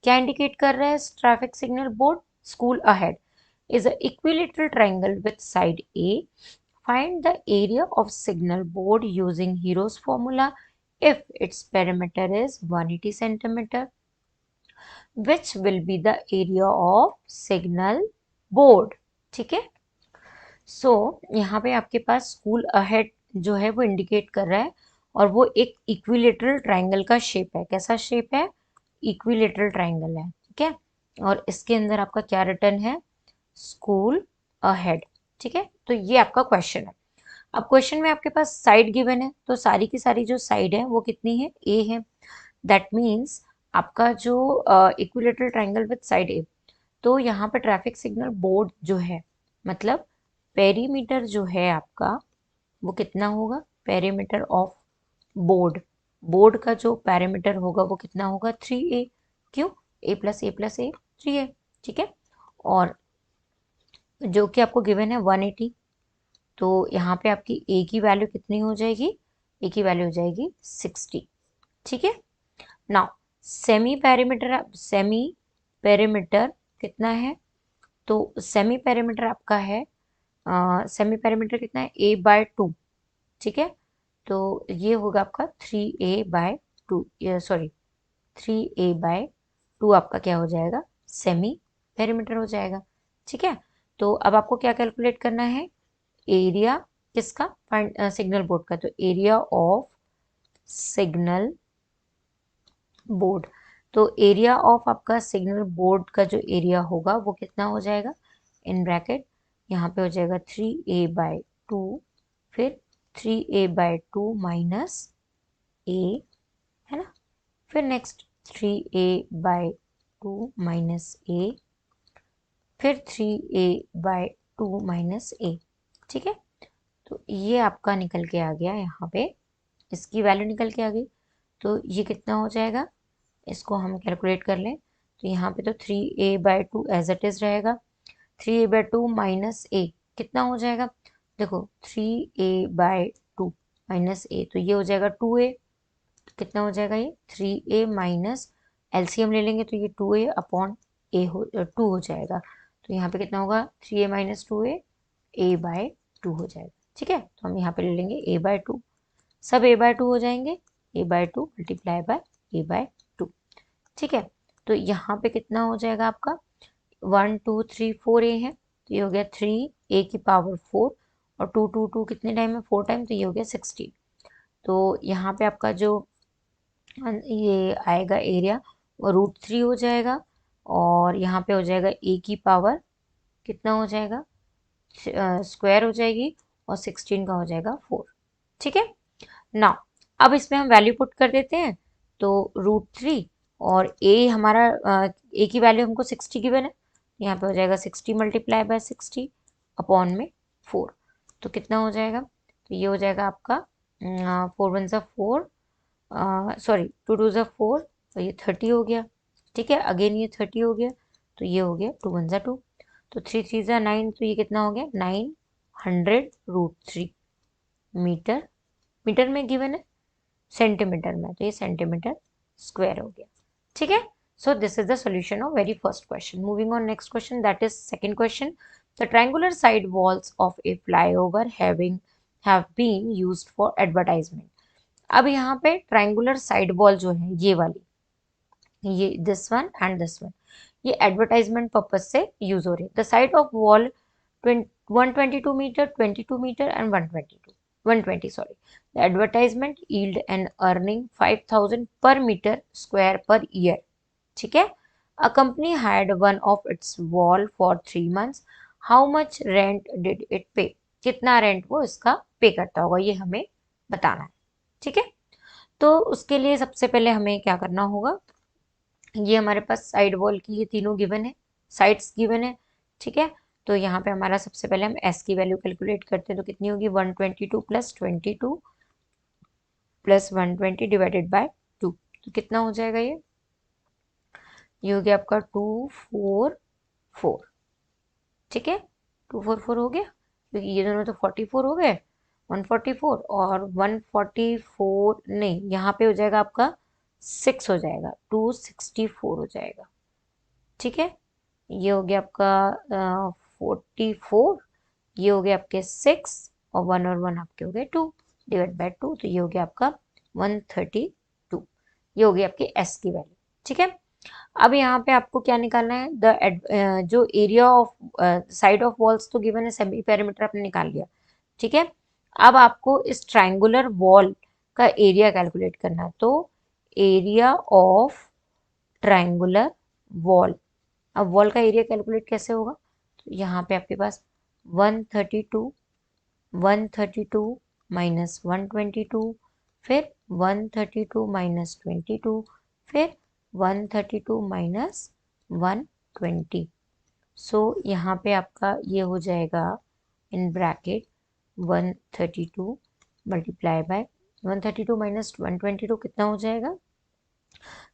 क्या इंडिकेट कर रहा है traffic signal board, school ahead is an equilateral triangle with side A. Find the area of signal board using Hero's formula if its perimeter is 180 centimeter. Which will be the area of signal board? ठीक है, सो यहाँ पे आपके पास school ahead जो है वो indicate कर रहा है और वो एक इक्विलेटरल ट्राइंगल का शेप है। कैसा शेप है, इक्विलेटरल ट्राइंगल है। ठीक है, और इसके अंदर आपका क्या रिटर्न है, स्कूल अहेड। ठीक है, तो ये आपका क्वेश्चन है। अब क्वेश्चन में आपके पास साइड गिवन है, तो सारी की सारी जो साइड है वो कितनी है, ए है। दैट मीन्स आपका जो इक्विलेटरल ट्राइंगल विद साइड ए, तो यहाँ पे ट्रैफिक सिग्नल बोर्ड जो है, मतलब पेरीमीटर जो है आपका वो कितना होगा, पेरीमीटर ऑफ बोर्ड, बोर्ड का जो पैरामीटर होगा वो कितना होगा 3a। क्यों, a plus A plus A 3a। ठीक है, और जो कि आपको गिवन है 180, तो यहाँ पे आपकी ए की वैल्यू कितनी हो जाएगी, ए की वैल्यू हो जाएगी 60। ठीक है, now semi parameter, semi parameter कितना है, तो सेमी पैरामीटर आपका है सेमी पैरामीटर कितना है a/2। ठीक है, तो ये होगा आपका 3a/2, सॉरी 3a/2 आपका क्या हो जाएगा, सेमी पैरामीटर हो जाएगा। ठीक है, तो अब आपको क्या कैलकुलेट करना है, एरिया किसका, सिग्नल बोर्ड का, तो एरिया ऑफ सिग्नल बोर्ड, तो एरिया ऑफ आपका सिग्नल बोर्ड का जो एरिया होगा वो कितना हो जाएगा, इन ब्रैकेट यहाँ पे हो जाएगा 3a/2, फिर 3a/2 माइनस ए, है ना, फिर नेक्स्ट 3a/2 माइनस ए, फिर 3a/2 माइनस ए। ठीक है, तो ये आपका निकल के आ गया यहाँ पे, इसकी वैल्यू निकल के आ गई, तो ये कितना हो जाएगा, इसको हम कैलकुलेट कर लें, तो यहाँ पे तो 3a/2 एज इट इज रहेगा, 3a/2 माइनस ए कितना हो जाएगा, देखो 3a/2 माइनस ए, तो ये हो जाएगा 2a, कितना हो जाएगा ये 3a माइनस, एलसीएम ले लेंगे तो ये 2a अपॉन ए हो 2 हो जाएगा, तो यहाँ पे कितना होगा 3a माइनस 2a, a/2 हो जाएगा। ठीक है, तो हम यहाँ पे ले लेंगे a/2, सब a/2 हो जाएंगे, a/2 मल्टीप्लाई बाय a/2। ठीक है, तो यहाँ पे कितना हो जाएगा आपका 1 2 3 4a है, तो ये हो गया 3a की पावर 4, और 2 2 2 कितने टाइम है 4 टाइम, तो ये हो गया 60। तो यहाँ पे आपका जो ये आएगा एरिया वो √3 हो जाएगा, और यहाँ पे हो जाएगा a की पावर कितना हो जाएगा, स्क्वायर हो जाएगी, और 16 का हो जाएगा 4। ठीक है, नाउ अब इसमें हम वैल्यू पुट कर देते हैं, तो √3 और a हमारा a की वैल्यू हमको 60 गिवन है, यहाँ पे हो जाएगा 60 मल्टीप्लाई बाय 60 अपॉन में 4, तो कितना हो जाएगा, तो ये हो जाएगा आपका 4 1 ज़ा 4, सॉरी 2 2 ज़ा 4, तो ये 30 हो गया। ठीक है, अगेन ये 30 हो गया, तो ये हो गया 2 1 ज़ा 2, तो 3 3 ज़ा 9, तो ये कितना हो गया 900 √3 मीटर, मीटर में गिवन है, सेंटीमीटर में, तो ये सेंटीमीटर स्क्वायर हो गया। ठीक है, so this is the solution of very first question. Moving on next question, that is second question. The triangular side walls of a flyover have been used for advertisement. अब यहाँ पे triangular side wall जो है ये वाली, ये this one and this one, ये advertisement purpose से यूज हो रही है। The side of wall 122 meter, 22 meter and 120 sorry. The advertisement yield an earning 5,000 per meter square per year. ठीक है. A company hired one of its wall for 3 months. How much rent did it pay? कितना rent वो इसका पे करता होगा, ये हमें बताना है. ठीक है. तो उसके लिए सबसे पहले हमें क्या करना होगा, ये हमारे पास साइड वॉल की ये तीनों गिवन है, साइड्स गिवन है. ठीक है. तो यहाँ पे हमारा सबसे पहले हम एस की वैल्यू कैलकुलेट करते हैं. तो कितनी होगी, 122 प्लस 22 प्लस 120 डिवाइडेड बाय 2. तो कितना हो जाएगा, ये हो गया आपका 244. ठीक है. 244 हो गया, क्योंकि ये दोनों तो 44 हो गए. 144 और 144 नहीं, यहाँ पे हो जाएगा आपका 6 हो जाएगा, 264 हो जाएगा. ठीक है. ये हो गया आपका 44, ये हो गया आपके 6 और 1 और 1 आपके हो गए 2 डिवाइड बाय 2. तो ये हो गया आपका 132. ये हो गई आपकी एस की वैल्यू. ठीक है. अब यहाँ पे आपको क्या निकालना है, जो area of side of walls तो गिवन है, सेमी पेरीमीटर आपने निकाल लिया. ठीक है. अब आपको इस ट्राइंगुलर वॉल का एरिया कैलकुलेट करना है. तो एरिया ऑफ ट्राइंगुलर वॉल, अब वॉल का एरिया कैलकुलेट कैसे होगा, तो यहाँ पे आपके पास 132 माइनस 122, फिर 132 माइनस 22, फिर 132 माइनस 120. सो यहाँ पे आपका ये हो जाएगा in bracket 132 multiply by 132 minus 122 कितना हो जाएगा,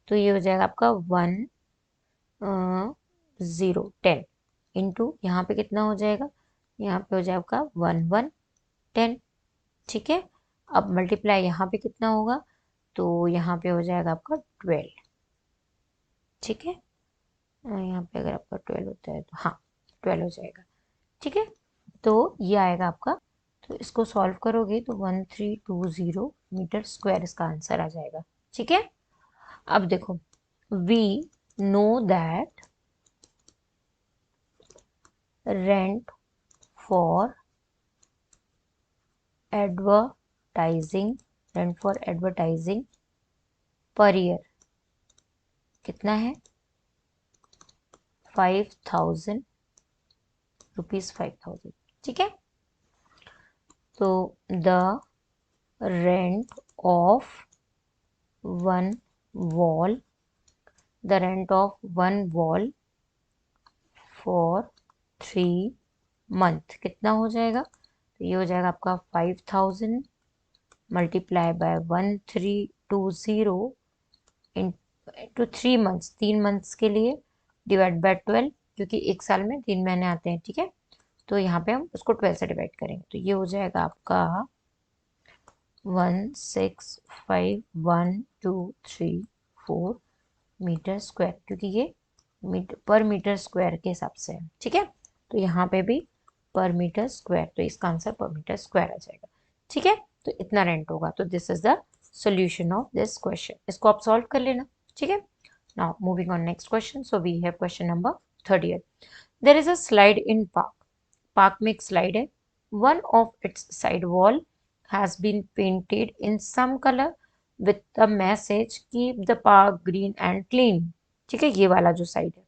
तो ये हो जाएगा आपका 10 इंटू यहाँ पे कितना हो जाएगा, यहाँ पे हो जाएगा आपका 1110. ठीक है. अब मल्टीप्लाई यहाँ पे कितना होगा, तो यहाँ पे हो जाएगा आपका 12. ठीक है. यहाँ पे अगर आपका 12 होता है तो हाँ 12 हो जाएगा. ठीक है. तो ये आएगा आपका, तो इसको सॉल्व करोगे तो 1320 मीटर स्क्वायर इसका आंसर आ जाएगा. ठीक है. अब देखो, we know that rent for advertising per year कितना है, 5,000 रुपीज 5,000. ठीक है. तो the rent of one wall for 3 month कितना हो जाएगा, तो ये हो जाएगा आपका 5,000 multiply by 1320 into 3 months, 3 months के लिए डिवाइड बाय 12, क्योंकि एक साल में 3 महीने आते हैं. ठीक है. तो यहाँ पे हम उसको 12 से डिवाइड करेंगे, तो ये हो जाएगा आपका 165123 मीटर स्क्वायर, क्योंकि ये पर मीटर स्क्वायर के हिसाब से है. ठीक है. तो यहाँ पे भी पर मीटर स्क्वायर, तो इसका आंसर पर मीटर स्क्वायर आ जाएगा. ठीक है. तो इतना रेंट होगा. तो this is the solution of this question. इसको आप सॉल्व कर लेना. ठीक है. Now moving on next question. So we have question number 30. There is a slide in park में एक स्लाइड है. One of its side wall has been painted in some color with the message keep the park green and clean. ठीक है. ये वाला जो side है.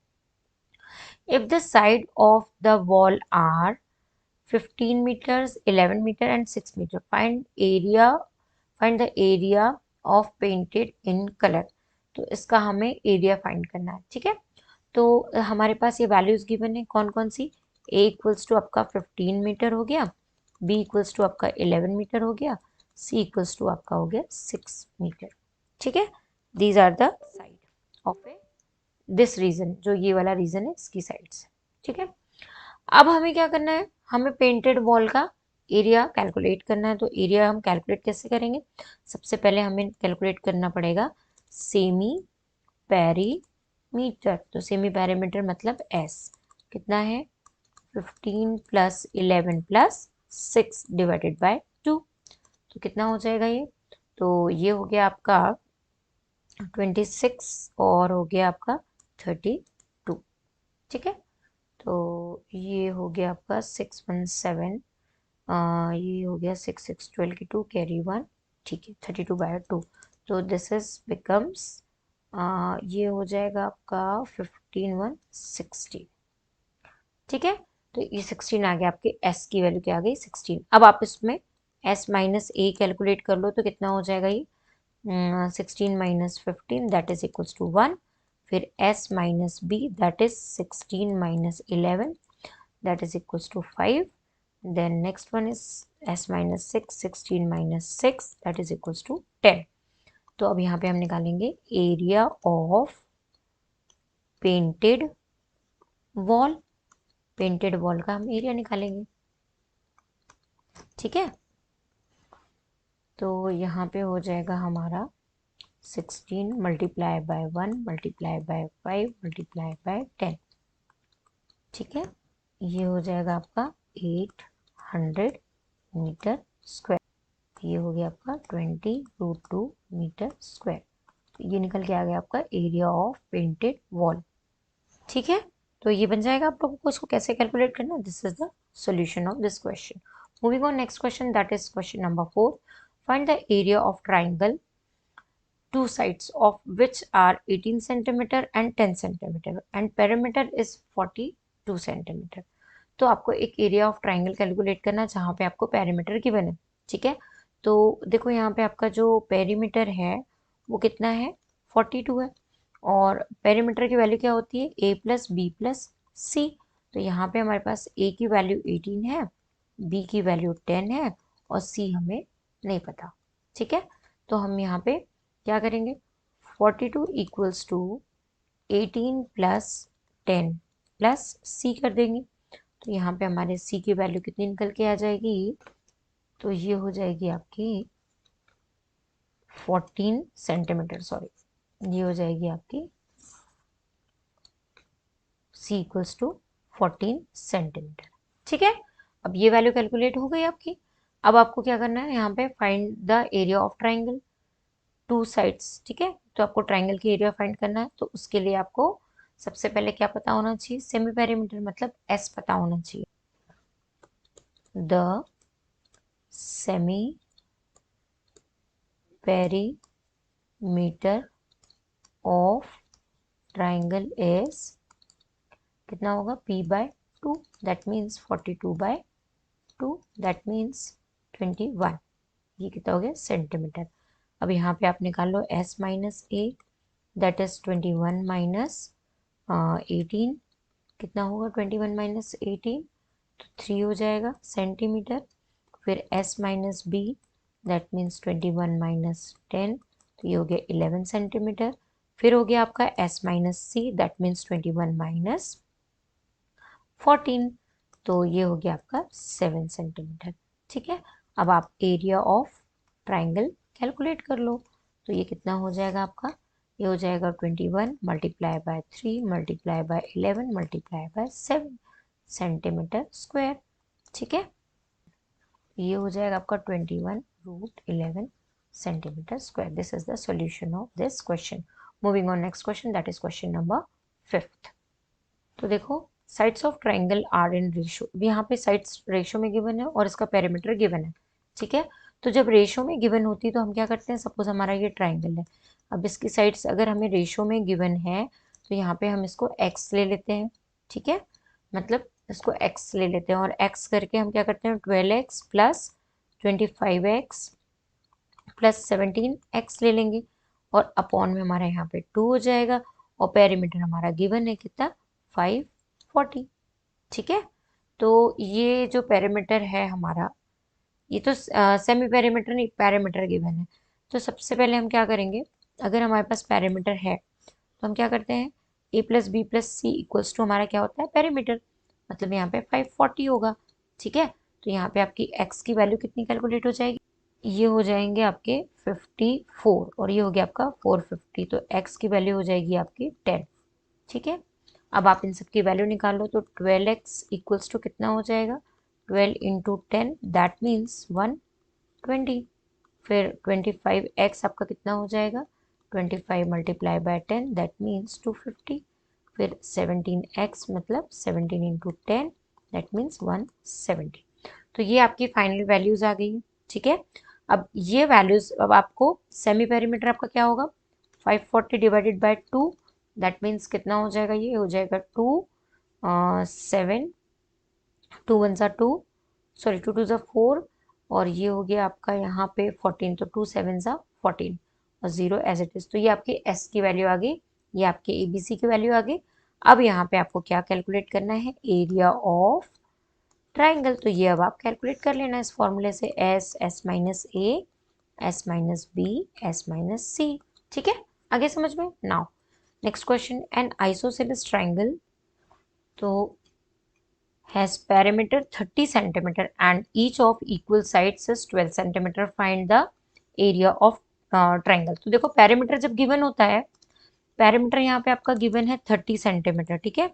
If the side of the wall are 15 meters, 11 meter and 6 meter, find the area of painted in color. तो इसका हमें area find करना है. ठीक है. तो हमारे पास ये वैल्यूज गिवन है कौन कौन सी, A इक्वल्स टू आपका 15 मीटर हो गया, B इक्वल्स टू आपका 11 मीटर हो गया, C इक्वल्स टू आपका हो गया 6 मीटर. ठीक है. These are the side of this region, जो ये वाला रीजन है इसकी साइड से. ठीक है. अब हमें क्या करना है, हमें पेंटेड वॉल का एरिया कैलकुलेट करना है. तो एरिया हम कैलकुलेट कैसे करेंगे, सबसे पहले हमें कैलकुलेट करना पड़ेगा सेमी पेरीमीटर. तो सेमी पेरीमीटर मतलब S कितना है, 15 प्लस 11 प्लस 6 डिवाइडेड बाय 2. तो कितना हो जाएगा ये, तो ये हो गया आपका 26 और हो गया आपका 32. ठीक है. तो ये हो गया आपका 617, ये हो गया 6 6 12 की 2 कैरी 1, ठीक है 32/2। तो दिस इज बिकम्स, ये हो जाएगा आपका 15 1 16, ठीक है। तो ये 16 आ गया, आपके s की वैल्यू क्या आ गई 16। अब आप इसमें s माइनस a कैलकुलेट कर लो तो कितना हो जाएगा ये 16 minus 15 that is equals to 1। फिर s minus b that is 16 minus 11 that is equals to 5। Then next one is s minus 6 16 minus 6 that is equals to 10। तो अब यहाँ पे हम निकालेंगे area of painted wall. Painted wall का हम area निकालेंगे, ठीक है। तो यहाँ पे हो जाएगा हमारा 16 multiply by 1 multiply by 5 multiply by 10, ठीक है। ये हो जाएगा आपका 800 मीटर स्क्वायर। ये हो गया आपका 20√2 मीटर स्क्वायर। तो ये निकल के आ गया आपका एरिया ऑफ पेंटेड वॉल, ठीक है। तो ये बन जाएगा आप लोगों को इसको कैसे कैलकुलेट करना। This is the solution of this question. Moving on next question that is question number 4। Find the area of triangle two sides of which are 18 centimeter and 10 centimeter and perimeter is 42 centimeter। तो आपको एक area of triangle calculate करना जहाँ पे आपको perimeter given है, ठीक है। तो देखो यहाँ पे आपका जो पेरीमीटर है वो कितना है 42 है, और पेरीमीटर की वैल्यू क्या होती है a प्लस बी प्लस सी। तो यहाँ पे हमारे पास a की वैल्यू 18 है, b की वैल्यू 10 है और c हमें नहीं पता, ठीक है। तो हम यहाँ पे क्या करेंगे 42 इक्वल्स टू 18 प्लस 10 प्लस सी कर देंगे। तो यहाँ पे हमारे सी की वैल्यू कितनी निकल के आ जाएगी, तो ये हो जाएगी आपकी 14 सेंटीमीटर, सॉरी ये हो जाएगी आपकी सी इक्वल्स टू 14 सेंटीमीटर, ठीक है। अब ये वैल्यू कैलकुलेट हो गई आपकी। अब आपको क्या करना है यहाँ पे find the area of triangle two sides, ठीक है। तो आपको ट्राइंगल की एरिया फाइंड करना है, तो उसके लिए आपको सबसे पहले क्या पता होना चाहिए सेमी पेरीमीटर मतलब एस पता होना चाहिए। The semi perimeter of triangle is कितना होगा p/2 that means 42/2 that means 21। ये कितना हो गया सेंटीमीटर। अब यहाँ पे आप निकाल लो s minus a that is 21 minus 18, कितना होगा 21 माइनस 18, तो 3 हो जाएगा सेंटीमीटर। फिर s minus b that means 21 minus 10, तो ये हो गया 11 सेंटीमीटर। फिर हो गया आपका s minus c that means 21 minus 14, तो ये हो गया आपका 7 सेंटीमीटर, ठीक है। अब आप एरिया ऑफ ट्राइंगल कैलकुलेट कर लो। तो ये कितना हो जाएगा आपका, ये हो जाएगा 21 multiply by 3 multiply by 11 multiply by 7 centimetre square, ठीक है। ये हो जाएगा आपका 21√11 centimetre square. This is the solution of this question. Moving on next question that is question number 5। तो देखो sides of triangle are in ratio, यहाँ पे साइड्स रेशो में गिवन है और इसका पेरीमीटर गिवन है, ठीक है। तो जब रेशो में गिवन होती है तो हम क्या करते हैं, सपोज हमारा ये ट्राइंगल है, अब इसकी साइड्स अगर हमें रेशो में गिवन है तो यहाँ पे हम इसको x ले लेते हैं, ठीक है। मतलब इसको x ले लेते हैं और x करके हम क्या करते हैं 12x plus 25x plus 17x ले लेंगे और अपॉन में हमारा यहाँ पे 2 हो जाएगा और पेरीमीटर हमारा गिवन है कितना 540, ठीक है। तो ये जो पेरीमीटर है हमारा, ये तो सेमी पेरीमीटर नहीं पेरीमीटर गिवन है। तो सबसे पहले हम क्या करेंगे, अगर हमारे पास पेरीमीटर है तो हम क्या करते हैं a plus B plus c equals to हमारा क्या होता है पेरीमीटर, मतलब यहाँ पे 540 होगा, ठीक है। तो यहाँ पे आपकी x की वैल्यू कितनी कैलकुलेट हो जाएगी, ये हो जाएंगे आपके 54 और ये हो गया आपका 450, तो x की वैल्यू हो जाएगी आपकी 10, ठीक है। अब आप इन सब की वैल्यू निकाल लो तो 12x इक्वल्स टू कितना हो जाएगा 12 इंटू 10 दैट मीन्स 120। फिर 25x आपका कितना हो जाएगा 25 मल्टीप्लाई बाय 10 दैट मीन्स 250। फिर 17x मतलब 17 इंटू 10 दैट मीन्स 170। तो ये आपकी फाइनल वैल्यूज आ गई, ठीक है। अब ये वैल्यूज, अब आपको सेमी पेरीमीटर आपका क्या होगा, 540 डिवाइडेड बाय 2 दैट मीन्स कितना हो जाएगा, ये हो जाएगा 2 7 2 1 ज़ा 2, सॉरी 2 2 ज़ा 4, और ये हो गया आपका यहाँ पे 14, तो 2 7 ज़ा 14 और 0 एज इट इज। तो ये आपकी एस की वैल्यू आ गई, ये आपके एबीसी की वैल्यू आ गई। अब यहाँ पे आपको क्या कैलकुलेट करना है, एरिया ऑफ ट्राइंगल। तो ये अब आप कैलकुलेट कर लेना इस फॉर्मूले से, S S minus A S minus B S minus C, ठीक है। आगे समझ में। Now next question, an isosceles triangle तो has perimeter 30 centimeter and each of equal sides is 12 centimeter. Find the area of triangle. तो देखो perimeter जब given होता है, perimeter यहाँ पे आपका given है 30 सेंटीमीटर, ठीक है।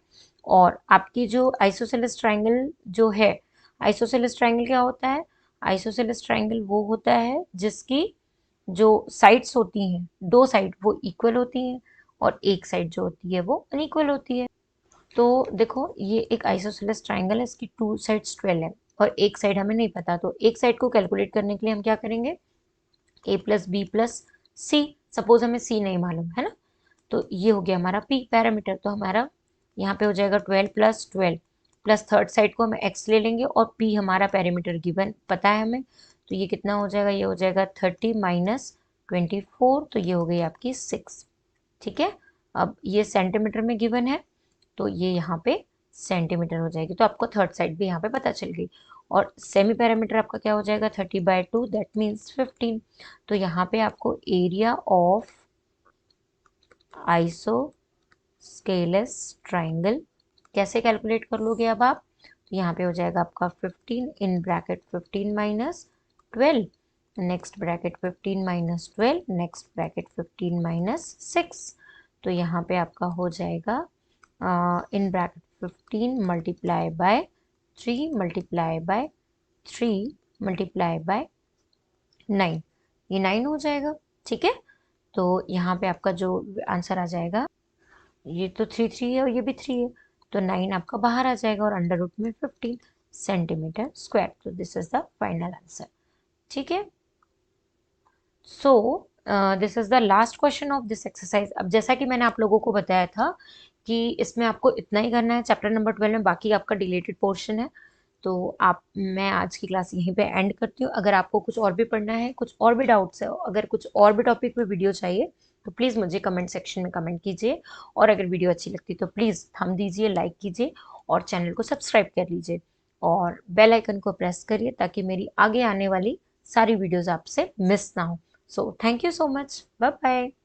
और आपकी जो आइसोसेलेस ट्राइंगल जो है, आइसोसेलेस ट्राइंगल क्या होता है, आइसोसेलेस ट्राइंगल वो होता है जिसकी जो साइड्स होती हैं, दो साइड वो इक्वल होती हैं और एक साइड जो होती है वो अनइक्वल होती है। तो देखो ये एक आइसोसेलेस ट्राइंगल है, इसकी टू साइड्स 12 है और एक साइड हमें नहीं पता, तो एक साइड को कैलकुलेट करने के लिए हम क्या करेंगे, a plus B plus c. Suppose हमें सी नहीं मालूम है ना, तो ये हो गया हमारा p पैरामीटर। तो हमारा यहाँ पे हो जाएगा 12 प्लस 12 प्लस थर्ड साइड को हम x ले लेंगे और p हमारा पैरामीटर गिवन पता है हमें, तो ये कितना हो जाएगा, ये हो जाएगा 30 माइनस 24, तो ये हो गई आपकी 6, ठीक है। अब ये सेंटीमीटर में गिवन है तो ये यहाँ पे सेंटीमीटर हो जाएगी, तो आपको थर्ड साइड भी यहाँ पे पता चल गई। और सेमी पैरामीटर आपका क्या हो जाएगा, 30/2 दैट मीन्स 15। तो यहाँ पे आपको एरिया ऑफ आइसोस्केलेस ट्राइंगल कैसे कैलकुलेट कर लोगे अब आप, तो यहाँ पे हो जाएगा आपका 15 in bracket 15 minus 12, next bracket 15 minus 12, next bracket 15 minus 6। तो यहाँ पे आपका हो जाएगा in bracket 15 multiply by 3 multiply by 3 multiply bye 9, ये 9 हो जाएगा, ठीक है। तो यहाँ पे आपका जो आंसर आ जाएगा, ये तो 3 3 है और ये भी 3 है, तो 9 आपका बाहर आ जाएगा और अंडर रूट में 15 सेंटीमीटर स्क्वायर। तो this is the final answer, ठीक है। सो this is the last question of this exercise. अब जैसा कि मैंने आप लोगों को बताया था कि इसमें आपको इतना ही करना है चैप्टर नंबर 12 में, बाकी आपका डिलेटेड पोर्शन है। तो मैं आज की क्लास यहीं पे एंड करती हूँ। अगर आपको कुछ और भी पढ़ना है, कुछ और भी डाउट्स है, अगर कुछ और भी टॉपिक पे वीडियो चाहिए तो प्लीज़ मुझे कमेंट सेक्शन में कमेंट कीजिए, और अगर वीडियो अच्छी लगती तो प्लीज़ थंब दीजिए, लाइक कीजिए और चैनल को सब्सक्राइब कर लीजिए और बेल आइकन को प्रेस करिए ताकि मेरी आगे आने वाली सारी वीडियोज़ आपसे मिस ना हो। So thank you so much. Bye bye.